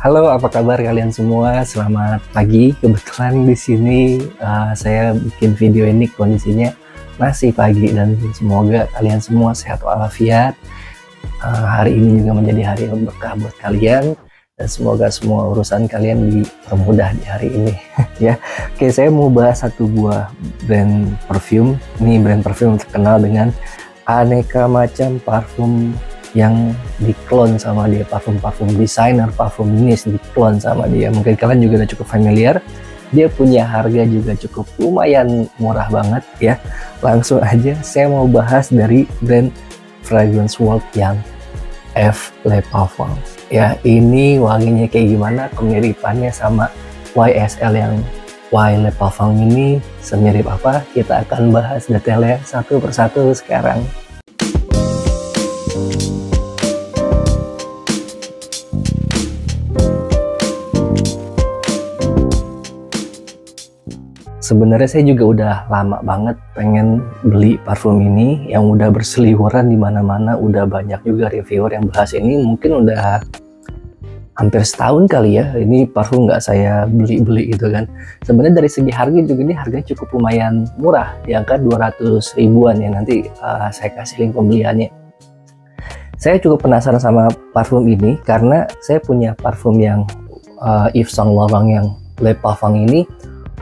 Halo, apa kabar kalian semua? Selamat pagi. Kebetulan di sini saya bikin video ini kondisinya masih pagi dan semoga kalian semua sehat walafiat. Hari ini juga menjadi hari yang berkah buat kalian dan semoga semua urusan kalian dipermudah di hari ini. Ya, oke, saya mau bahas satu buah brand parfum. Ini brand parfum terkenal dengan aneka macam parfum yang diklon sama dia, parfum-parfum desainer, parfumis diklon sama dia. Mungkin kalian juga udah cukup familiar. Dia punya harga juga cukup lumayan murah banget ya. Langsung aja saya mau bahas dari brand fragrance world yang F Le Parfum. Ya, ini wanginya kayak gimana, kemiripannya sama YSL yang Y Le Parfum ini semirip apa? Kita akan bahas detailnya satu persatu sekarang. Sebenarnya saya juga udah lama banget pengen beli parfum ini yang udah berseliweran di mana-mana, udah banyak juga reviewer yang bahas ini. Mungkin udah hampir setahun kali ya ini parfum nggak saya beli gitu kan. Sebenarnya dari segi harga juga ini harganya cukup lumayan murah, di angka 200 ribuan ya. Nanti saya kasih link pembeliannya. Saya cukup penasaran sama parfum ini karena saya punya parfum yang Yves Saint Laurent yang Le Parfum ini.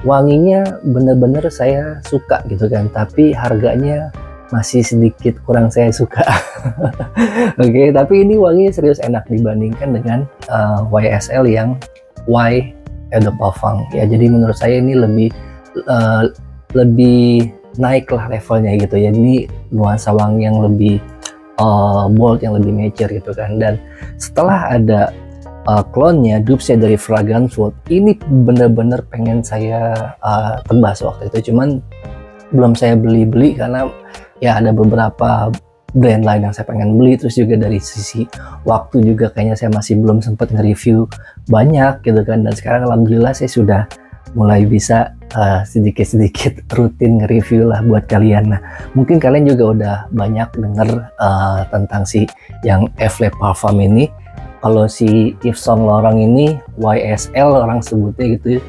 Wanginya bener-bener saya suka gitu kan, tapi harganya masih sedikit kurang saya suka. Oke, tapi ini wanginya serius enak dibandingkan dengan YSL yang Y Le Parfum ya. Jadi menurut saya ini lebih naik lah levelnya gitu ya. Ini nuansa wangi yang lebih bold, yang lebih mature gitu kan. Dan setelah ada klonnya, dupesnya dari Fragrance World, ini bener-bener pengen saya tebas waktu itu, cuman belum saya beli karena ya ada beberapa brand lain yang saya pengen beli. Terus juga dari sisi waktu juga kayaknya saya masih belum sempat nge-review banyak gitu kan. Dan sekarang alhamdulillah saya sudah mulai bisa sedikit-sedikit rutin nge-review lah buat kalian. Nah, mungkin kalian juga udah banyak denger tentang si yang F Le Parfum ini. Kalau si Yves Saint Laurent ini YSL orang sebutnya gitu,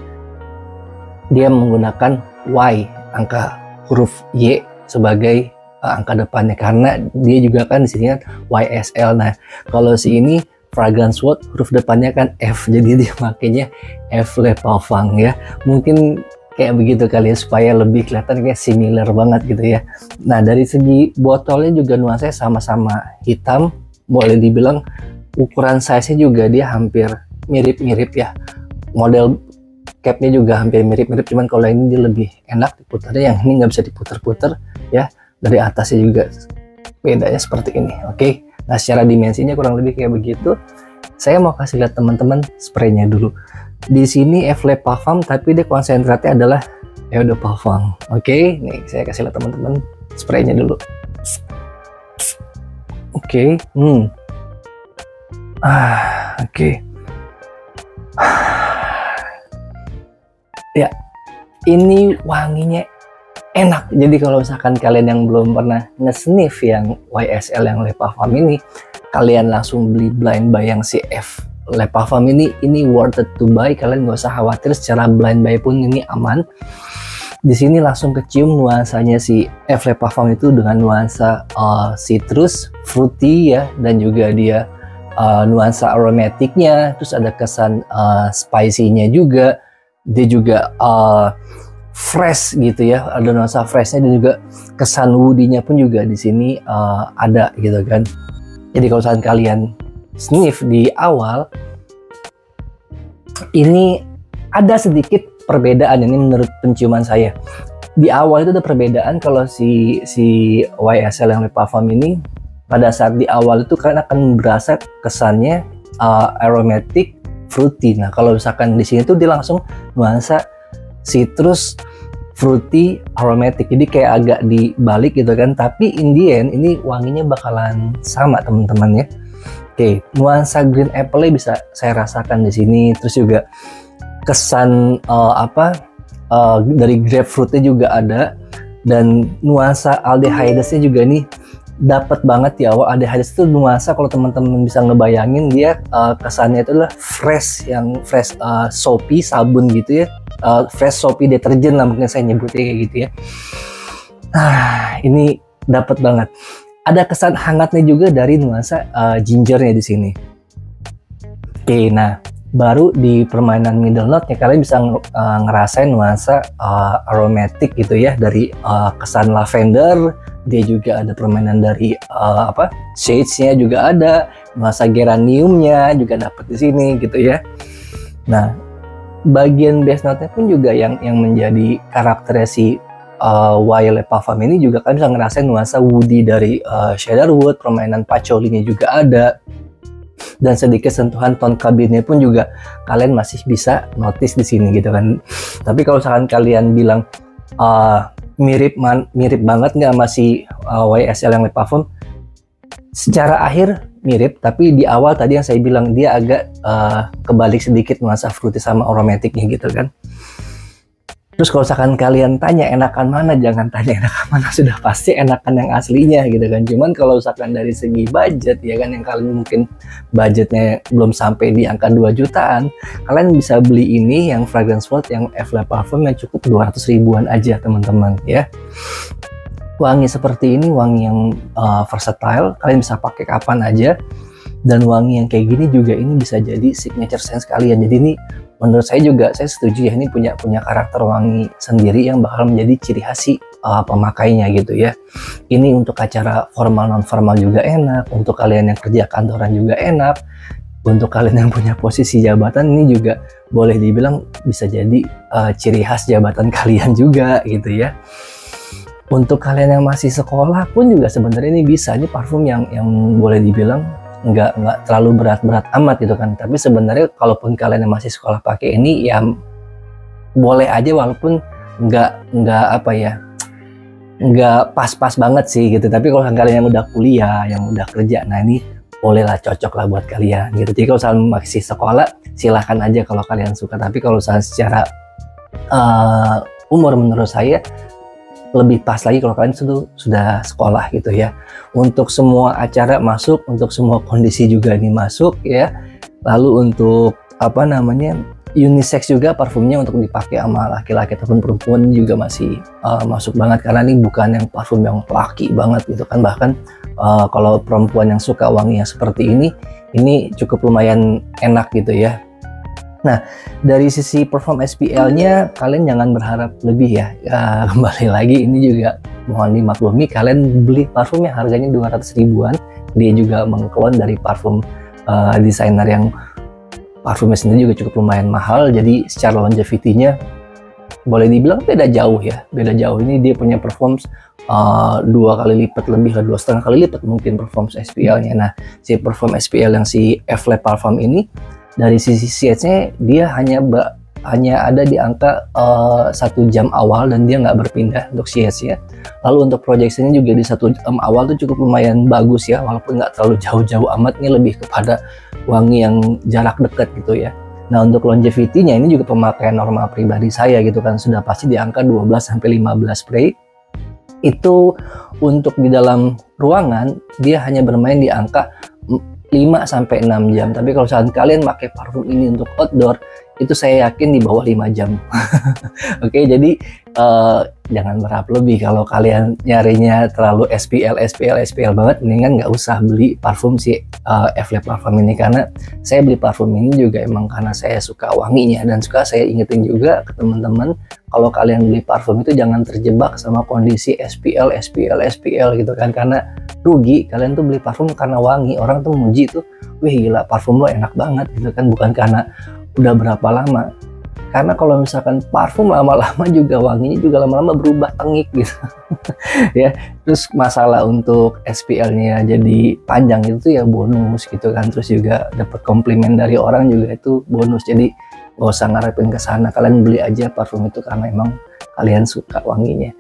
dia menggunakan Y, angka huruf Y sebagai angka depannya karena dia juga kan di sini kan YSL. Nah, kalau si ini Fragrance World huruf depannya kan F, jadi dia makanya F Le Parfum ya. Mungkin kayak begitu kali ya supaya lebih kelihatan kayak similar banget gitu ya. Nah, dari segi botolnya juga nuansanya sama-sama hitam, boleh dibilang ukuran size-nya juga dia hampir mirip-mirip ya. Model capnya juga hampir mirip-mirip, cuman kalau ini dia lebih enak diputarnya, yang ini nggak bisa diputar-putar ya. Dari atasnya juga bedanya seperti ini. Oke, nah secara dimensinya kurang lebih kayak begitu. Saya mau kasih lihat teman-teman spraynya dulu. Di sini F Le Parfum, tapi dia konsentratnya adalah Eau de Parfum. Oke, nih saya kasih lihat teman-teman spraynya dulu. Oke, Oke. Ya, ini wanginya enak. Jadi kalau misalkan kalian yang belum pernah nge-sniff yang YSL yang Le Parfum ini, kalian langsung beli blind buy yang si F Le Parfum ini worth it to buy. Kalian nggak usah khawatir, secara blind buy pun ini aman. Di sini langsung kecium nuansanya si F Le Parfum itu dengan nuansa citrus, fruity ya, dan juga dia nuansa aromatiknya, terus ada kesan spicy-nya juga. Dia juga fresh gitu ya, ada nuansa freshnya, dan juga kesan woody-nya pun juga di sini ada gitu kan. Jadi kalau misalkan kalian sniff di awal, ini ada sedikit perbedaan ini menurut penciuman saya. Di awal itu ada perbedaan. Kalau si YSL yang Le Parfum ini, pada saat di awal itu kalian akan berasa kesannya aromatic, fruity. Nah, kalau misalkan di sini tuh dia langsung nuansa citrus, fruity, aromatic. Jadi kayak agak dibalik gitu kan. Tapi in the end ini wanginya bakalan sama teman-teman ya. Oke, nuansa green apple bisa saya rasakan di sini. Terus juga kesan dari grapefruitnya juga ada, dan nuansa aldehydesnya juga nih dapat banget di awal ADHD itu nuansa, kalau teman-teman bisa ngebayangin dia kesannya itu adalah fresh, yang fresh soapy, sabun gitu ya, fresh soapy deterjen lah mungkin saya nyebutnya kayak gitu ya. Nah, ini dapat banget. Ada kesan hangatnya juga dari nuansa gingernya di sini. Oke, nah baru di permainan middle note-nya kalian bisa ngerasain nuansa aromatic gitu ya, dari kesan lavender. Dia juga ada permainan dari shades-nya juga ada, nuansa geraniumnya juga dapat di sini gitu ya. Nah, bagian bass note-nya pun juga yang menjadi karakternya si Violet Parfum ini juga kalian bisa ngerasain nuansa woody dari cedarwood, permainan patchouli-nya juga ada. Dan sedikit sentuhan tone cabinnya pun juga kalian masih bisa notice di sini gitu kan. Tapi kalau misalkan kalian bilang mirip banget nggak sama si YSL yang lip parfum, secara akhir mirip, tapi di awal tadi yang saya bilang dia agak kebalik sedikit nuansa fruity sama aromatiknya gitu kan. Terus kalau misalkan kalian tanya enakan mana, jangan tanya enakan mana, sudah pasti enakan yang aslinya gitu kan. Cuman kalau misalkan dari segi budget ya kan, yang kalian mungkin budgetnya belum sampai di angka 2 jutaan, kalian bisa beli ini yang Fragrance World yang F-Lab Parfum yang cukup 200 ribuan aja teman-teman ya. Wangi seperti ini, wangi yang versatile, kalian bisa pakai kapan aja. Dan wangi yang kayak gini juga ini bisa jadi signature scent kalian. Jadi ini menurut saya juga, saya setuju ya, ini punya karakter wangi sendiri yang bakal menjadi ciri khas si pemakainya gitu ya. Ini untuk acara formal non formal juga enak, untuk kalian yang kerja kantoran juga enak, untuk kalian yang punya posisi jabatan ini juga boleh dibilang bisa jadi ciri khas jabatan kalian juga gitu ya. Untuk kalian yang masih sekolah pun juga sebenarnya ini bisa, ini parfum yang boleh dibilang nggak terlalu berat-berat amat gitu kan. Tapi sebenarnya kalaupun kalian yang masih sekolah pakai ini ya boleh aja, walaupun nggak pas-pas banget sih gitu. Tapi kalau kalian yang udah kuliah, yang udah kerja, nah ini bolehlah, cocok lah buat kalian gitu. Jadi kalau misalnya masih sekolah silahkan aja kalau kalian suka. Tapi kalau misalnya secara umur menurut saya lebih pas lagi kalau kalian sudah sekolah gitu ya. Untuk semua acara masuk, untuk semua kondisi juga ini masuk ya. Lalu untuk unisex juga parfumnya, untuk dipakai sama laki-laki ataupun perempuan juga masih masuk banget, karena ini bukan yang parfum yang laki banget gitu kan. Bahkan kalau perempuan yang suka wangi yang seperti ini cukup lumayan enak gitu ya. Nah, dari sisi perform SPL-nya kalian jangan berharap lebih ya. Kembali lagi ini juga mohon dimaklumi, kalian beli parfum yang harganya 200 ribuan, dia juga mengklon dari parfum desainer yang parfumnya sendiri juga cukup lumayan mahal. Jadi secara longevity-nya boleh dibilang beda jauh ya, beda jauh. Ini dia punya performance 2 kali lipat lebih lah, 2,5 kali lipat mungkin performance SPL-nya. Nah, si perform SPL yang si F-Lab Parfum ini dari sisi shades-nya dia hanya ada di angka 1 jam awal, dan dia nggak berpindah untuk shades-nya. Lalu untuk projection-nya juga di 1 jam awal tuh cukup lumayan bagus ya, walaupun nggak terlalu jauh-jauh amat. Ini lebih kepada wangi yang jarak dekat gitu ya. Nah, untuk longevity-nya ini juga pemakaian normal pribadi saya gitu kan, sudah pasti di angka 12-15 spray. Itu untuk di dalam ruangan dia hanya bermain di angka 5-6 jam. Tapi kalau misalkan kalian pakai parfum ini untuk outdoor, itu saya yakin di bawah 5 jam. Oke, jadi jangan berharap lebih. Kalau kalian nyarinya terlalu SPL banget, mendingan nggak usah beli parfum si F-Lab Parfum ini. Karena saya beli parfum ini juga emang karena saya suka wanginya, dan suka saya ingetin juga ke teman-teman, kalau kalian beli parfum itu jangan terjebak sama kondisi SPL gitu kan. Karena rugi, kalian tuh beli parfum karena wangi, orang tuh muji tuh, wih gila parfum lo enak banget gitu kan, bukan karena udah berapa lama. Karena kalau misalkan parfum lama-lama juga wanginya juga lama-lama berubah tengik gitu. Ya, terus masalah untuk SPL-nya jadi panjang itu ya bonus gitu kan. Terus juga dapat komplimen dari orang juga itu bonus. Jadi nggak usah ngarepin ke sana, kalian beli aja parfum itu karena emang kalian suka wanginya.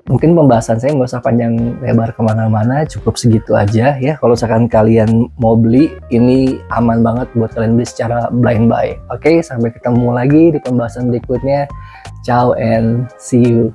Mungkin pembahasan saya nggak usah panjang lebar kemana-mana, cukup segitu aja ya. Kalau misalkan kalian mau beli, ini aman banget buat kalian beli secara blind buy. Oke, sampai ketemu lagi di pembahasan berikutnya. Ciao and see you.